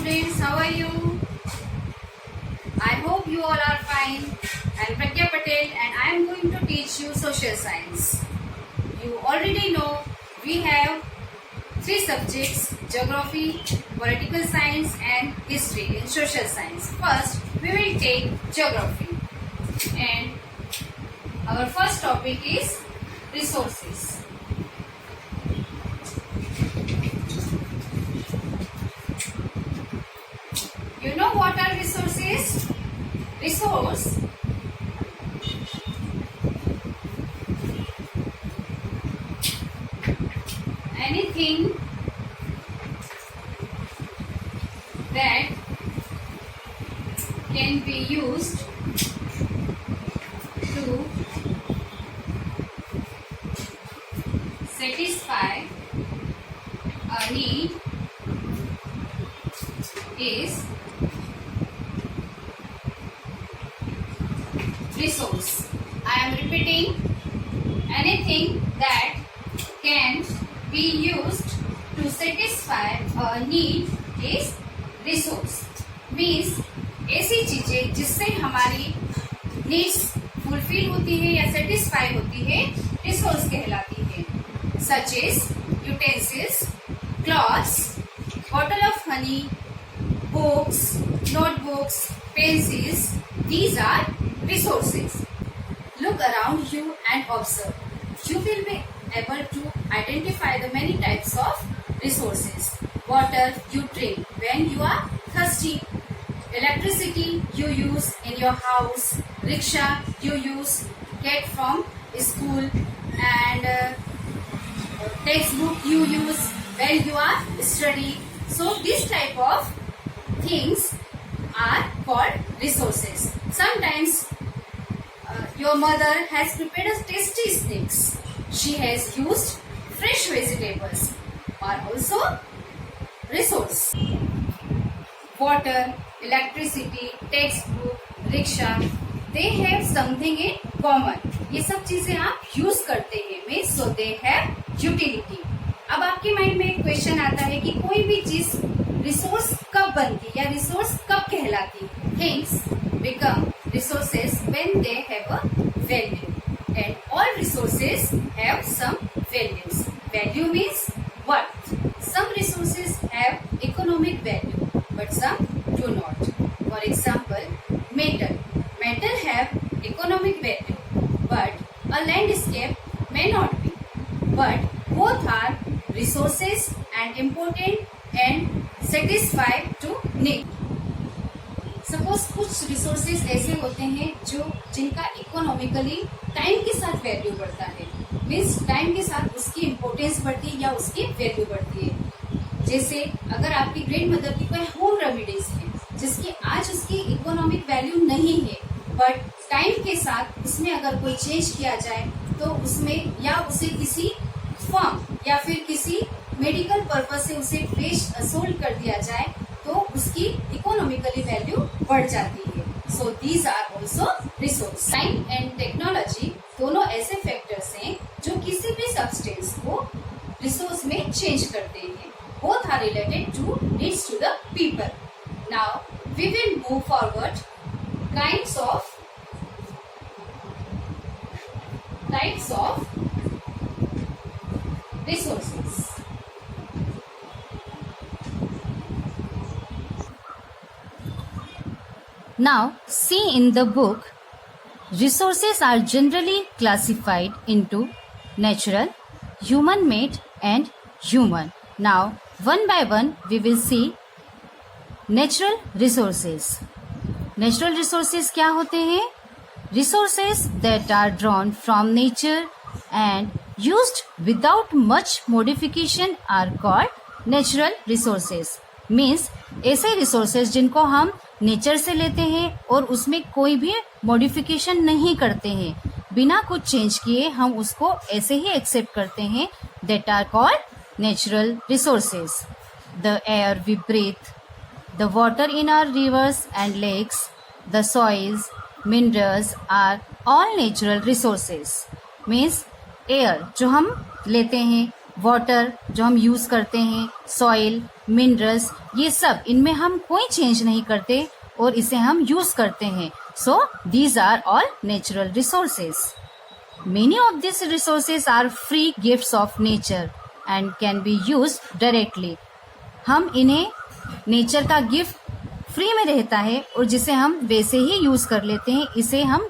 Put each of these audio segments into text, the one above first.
students, how are you? I hope you all are fine. I am Pragya Patel and I am going to teach you social science. You already know we have 3 subjects: geography, political science and history in social science. First, we will take geography and our first topic is resources. You know what are resources? Resource anything that can be used to satisfy a need is resource. I am repeating, anything that can be used to satisfy a need is resource. Means ऐसी चीजें जिससे हमारी needs fulfil होती है या satisfy होती है, resource कहलाती है. Such as utensils, cloths, bottle of honey, books, notebooks, pencils. These are resources. Look around you and observe. You will be able to identify the many types of resources. Water you drink when you are thirsty. Electricity you use in your house. Rickshaw you use get from school, and textbook you use when you are studying. So this type of things are called resources. Sometimes your mother has prepared a tasty snacks. She has used fresh vegetables, are also resource. Water, electricity, textbook, rickshaw, they have something in common. ये सब चीजें आप use करते हैं, means so they have utility. अब आपके mind में एक क्वेश्चन आता है कि कोई भी चीज रिसोर्स कब बनती या रिसोर्स कब कहलाती. Things become resources when they have a value, and all resources have some values. Value means worth. Some resources have economic value but some do not. For example, metal. Metal have economic value but a landscape may not be, but both are resources and important and satisfy to need. Suppose कुछ resources ऐसे होते हैं जिनका economically time के साथ value बढ़ता है, means time के साथ उसकी इम्पोर्टेंस बढ़ती है या उसकी वैल्यू बढ़ती है. जैसे अगर आपकी ग्रैंड मदर की कोई होम रेमेडीज है जिसकी आज उसकी इकोनॉमिक वैल्यू नहीं है, बट टाइम के साथ उसमें अगर कोई चेंज किया जाए तो उसमें या उसे किसी फर्म या फिर किसी मेडिकल पर्पज से उसे सोल्ड कर दिया जाए तो उसकी इकोनॉमिकली वैल्यू बढ़ जाती है. So these are also resource. Science and technology दोनों ऐसे फैक्टर्स हैं जो किसी भी सब्सटेंस को रिसोर्स में चेंज करते हैं. Both are related to needs to the people. Now we will move forward. Kinds of resources. Now, see in the book, resources are generally classified into natural, human-made and human. Now, one by one, we will see natural resources. Natural resources क्या होते हैं? Resources that are drawn from nature and used without much modification are called natural resources. Means ऐसे resources जिनको हम nature से लेते हैं और उसमें कोई भी मॉडिफिकेशन नहीं करते हैं, बिना कुछ चेंज किए हम उसको ऐसे ही एक्सेप्ट करते हैं, that are called natural resources. The air we breathe, the water in our rivers and lakes, the soils, minerals are all natural resources. Means air जो हम लेते हैं, वाटर जो हम यूज करते हैं, सॉइल, मिनरल्स, ये सब इनमें हम कोई चेंज नहीं करते और इसे हम यूज करते हैं. So these are all natural resources. Many of these resources are free gifts of nature and can be used directly. हम इन्हें नेचर का गिफ्ट फ्री में रहता है और जिसे हम वैसे ही यूज कर लेते हैं, इसे हम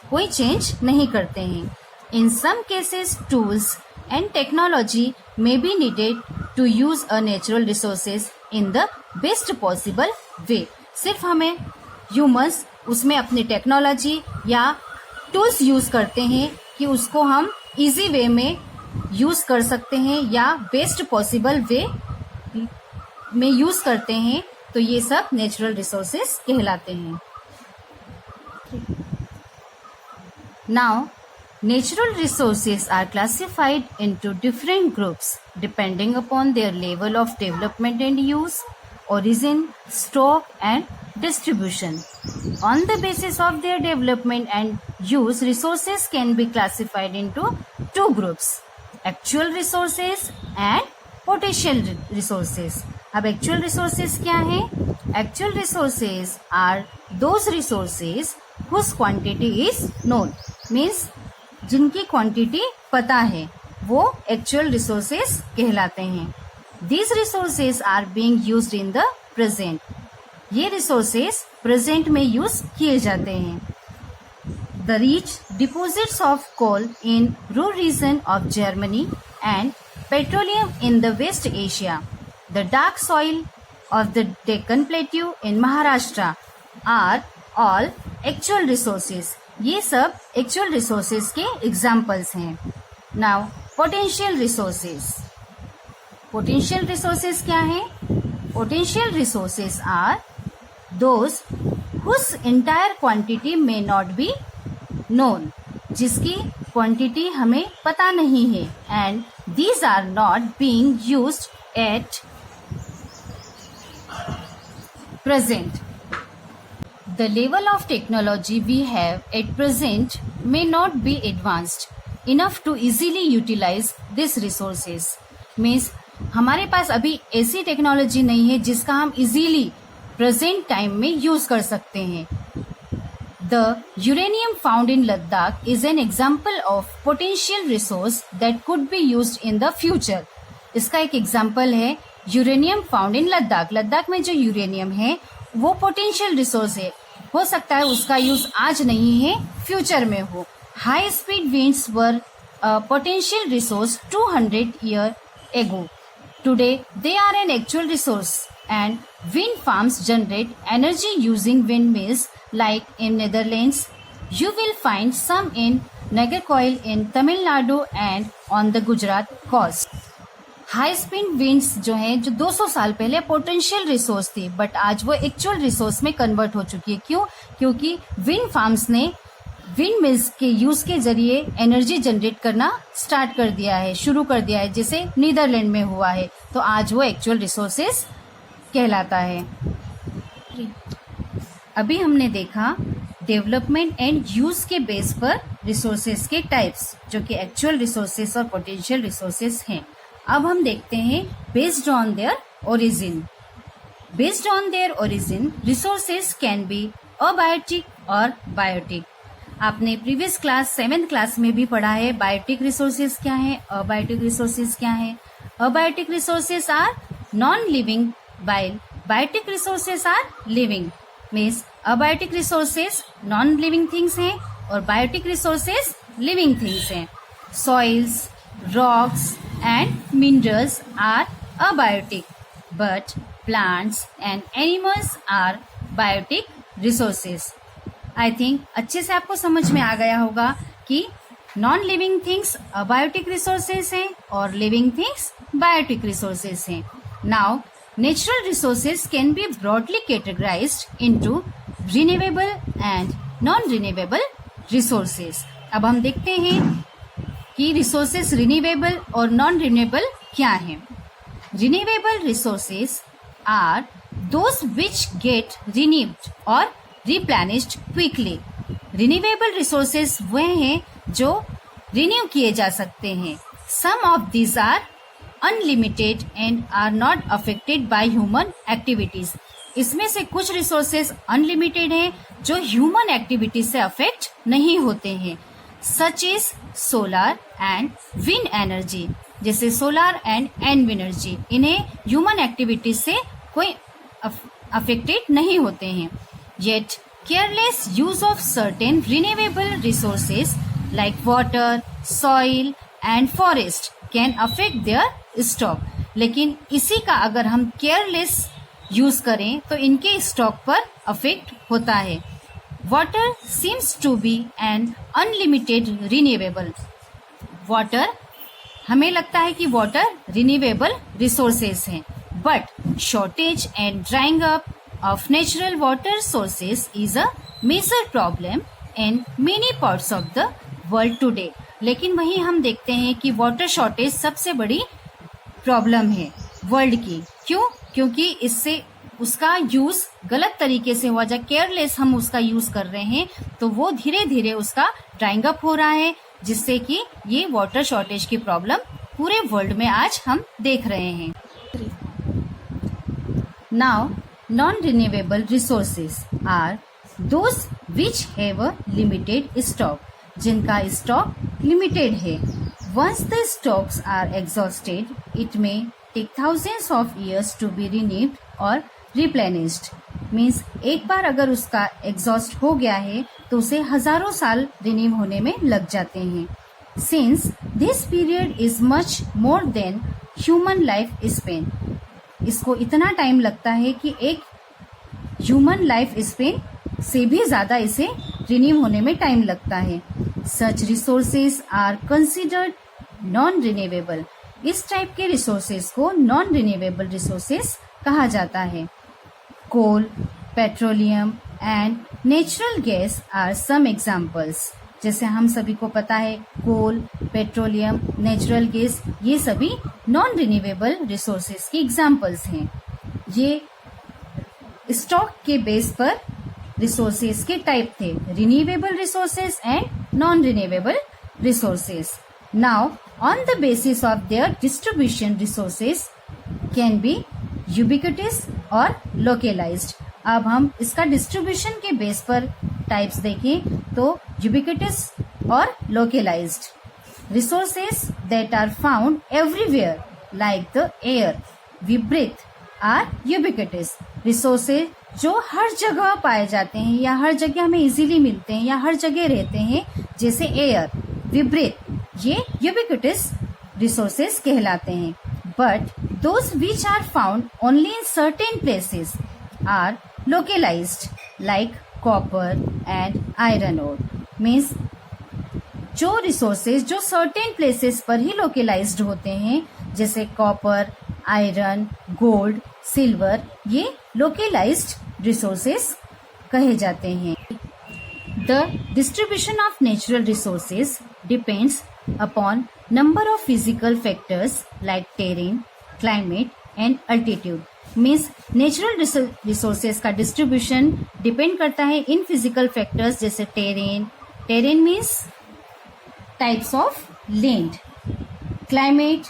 कोई चेंज नहीं करते हैं. In some cases, tools and technology may be needed to use a natural resources in the best possible way. सिर्फ हमें ह्यूमंस उसमें अपनी टेक्नोलॉजी या टूल्स यूज करते हैं कि उसको हम इजी वे में यूज कर सकते हैं या बेस्ट पॉसिबल वे में यूज करते हैं, तो ये सब नेचुरल रिसोर्सेज कहलाते हैं. Now natural resources are classified into different groups depending upon their level of development and use, origin, stock and distribution. On the basis of their development and use, resources can be classified into two groups: actual resources and potential resources. अब actual resources क्या है? Actual resources are those resources whose quantity is known. Means जिनकी quantity पता है वो actual resources कहलाते हैं. These resources are being used in the present. ये रिसोर्सेज प्रेजेंट में यूज किए जाते हैं. The rich deposits of coal in Ruhr region of Germany and petroleum in the West Asia, the dark soil of the Deccan plateau in Maharashtra are all actual resources. ये सब actual resources के examples हैं. Now potential resources. Potential resources क्या है? Potential resources are those whose entire quantity may not be known. जिसकी quantity हमें पता नहीं है. And these are not being used at present. The level of technology we have at present may not be advanced enough to easily utilize these resources. Means हमारे पास अभी ऐसी technology नहीं है जिसका हम इजीली प्रेजेंट टाइम में use कर सकते हैं. The uranium found in Ladakh is an example of potential resource that could be used in the future. इसका एक एग्जाम्पल है uranium found in Ladakh. Ladakh में जो यूरेनियम है वो पोटेंशियल रिसोर्स है. हो सकता है उसका यूज आज नहीं है, फ्यूचर में हो. High speed winds were potential resource 200 years ago. Today they are an actual resource and wind farms generate energy using windmills like in Netherlands. You will find some in Nagercoil in Tamil Nadu and on the Gujarat coast. High speed winds जो है जो 200 साल पहले potential resource थी, but आज वो actual resource में convert हो चुकी है. क्यों? क्योंकि विंड फार्म्स ने विंड मिल्स के यूज के जरिए एनर्जी जनरेट करना स्टार्ट कर दिया है, शुरू कर दिया है, जैसे नीदरलैंड में हुआ है. तो आज वो एक्चुअल रिसोर्सेज कहलाता है. अभी हमने देखा डेवलपमेंट एंड यूज के बेस पर रिसोर्सेज के टाइप्स, जो कि एक्चुअल रिसोर्सेज और पोटेंशियल रिसोर्सेज हैं. अब हम देखते हैं based on their origin. Based on their origin resources can B abiotic और बायोटिक. आपने प्रीवियस क्लास 7th क्लास में भी पढ़ा है बायोटिक रिसोर्सेज क्या है, अबायोटिक रिसोर्सेज क्या है. Abiotic resources are non living while biotic resources are living. Means abiotic resources non living things हैं और बायोटिक रिसोर्सेज लिविंग थिंग्स हैं. Soils, rocks and minerals are abiotic, but plants and animals are biotic resources. I think अच्छे से आपको समझ में आ गया होगा कि non living things abiotic resources हैं और लिविंग थिंग्स बायोटिक रिसोर्सेज हैं. Now natural resources can be broadly categorised into renewable and non renewable resources. अब हम देखते हैं कि रिसोर्सेज रिन्यूएबल और नॉन रिन्यूएबल क्या हैं. Renewable resources are those which get renewed और रिप्लेनिश्ड क्विकली. रिन्यूएबल रिसोर्सेज वह हैं जो रिन्यू किए जा सकते हैं. Some of these are unlimited and are not affected by human activities. इसमें से कुछ रिसोर्सेज अनलिमिटेड हैं जो ह्यूमन एक्टिविटीज से अफेक्ट नहीं होते हैं, such is solar and wind energy. जैसे सोलर एंड विंड एनर्जी, इन्हें ह्यूमन एक्टिविटीज से कोई अफेक्टेड नहीं होते हैं। Yet careless use of certain renewable resources like water, soil and forest can affect there stock. लेकिन इसी का अगर हम केयरलेस यूज करें तो इनके स्टॉक पर अफेक्ट होता है। Water seems to be an unlimited renewable. Water, हमें लगता है कि वाटर रिन्यूएबल रिसोर्सेज हैं, but shortage and drying up of natural water sources is a major problem in many parts of the world today। लेकिन वहीं हम देखते हैं कि वाटर शॉर्टेज सबसे बड़ी प्रॉब्लम है वर्ल्ड की। क्यों? क्योंकि इससे उसका यूज गलत तरीके से हुआ, जब केयरलेस हम उसका यूज कर रहे हैं तो वो धीरे धीरे उसका ड्राइंग अप हो रहा है, जिससे कि ये वाटर शॉर्टेज की प्रॉब्लम पूरे वर्ल्ड में आज हम देख रहे हैं। Now non-renewable resources are those which have a limited stock, जिनका स्टॉक लिमिटेड है। Once the stocks are exhausted, it may take thousands of years to be renewed or replenished। Means एक बार अगर उसका एग्जॉस्ट हो गया है तो उसे हजारों साल रिन्यू होने में लग जाते हैं। Since this period is much more than human life span, इसको इतना टाइम लगता है कि एक ह्यूमन लाइफ स्पेन से भी ज्यादा इसे रिन्यू होने में टाइम लगता है। Such resources are considered non renewable. इस टाइप के रिसोर्सेज को नॉन रिन्यूएबल रिसोर्सेज कहा जाता है। Coal, petroleum and natural gas are some examples. जैसे हम सभी को पता है, कोल, पेट्रोलियम, नेचुरल गैस, ये सभी नॉन रिन्यूएबल रिसोर्सेज की एग्जाम्पल्स हैं। ये स्टॉक के बेस पर रिसोर्सेज के टाइप थे, renewable resources and non renewable resources. Now on the basis of their distribution, resources can B ubiquitous और लोकलाइज्ड। अब हम इसका डिस्ट्रीब्यूशन के बेस पर टाइप्स देखें तो यूबिक्विटस और localized. Resources that are found everywhere like the air we breathe are ubiquitous. Resources जो हर जगह पाए जाते हैं या हर जगह हमें इजीली मिलते हैं या हर जगह रहते हैं, जैसे एयर, वी ब्रीथ, ये यूबिक्विटस रिसोर्सेज कहलाते हैं। But those which are found only in certain places are localized like copper and iron ore. Means जो रिसोर्सेज जो सर्टेन प्लेसेस पर ही लोकलाइज्ड होते हैं, जैसे कॉपर, आयरन, गोल्ड, सिल्वर, ये लोकलाइज्ड रिसोर्सेज कहे जाते हैं। The distribution of natural resources depends upon number of physical factors like terrain, climate and altitude. Means natural resources का डिस्ट्रीब्यूशन डिपेंड करता है इन फिजिकल फैक्टर्स, जैसे terrain means types of land, climate,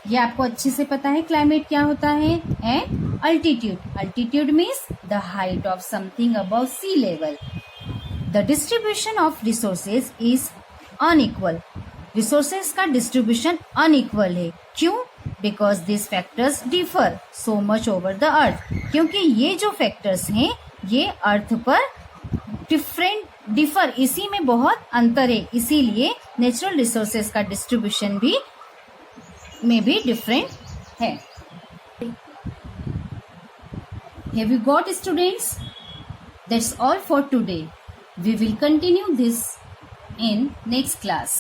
ये आपको अच्छे से पता है क्लाइमेट क्या होता है, and altitude means the height of something above sea level. The distribution of resources is unequal. Resources का डिस्ट्रीब्यूशन अनइक्वल है। क्यों? Because this factors differ so much over the earth. क्योंकि ये जो फैक्टर्स हैं ये अर्थ पर डिफर, इसी में बहुत अंतर है, इसीलिए नेचुरल रिसोर्सेज का डिस्ट्रीब्यूशन भी में भी डिफरेंट है। Have you got students? That's all for today. We will continue this in next class.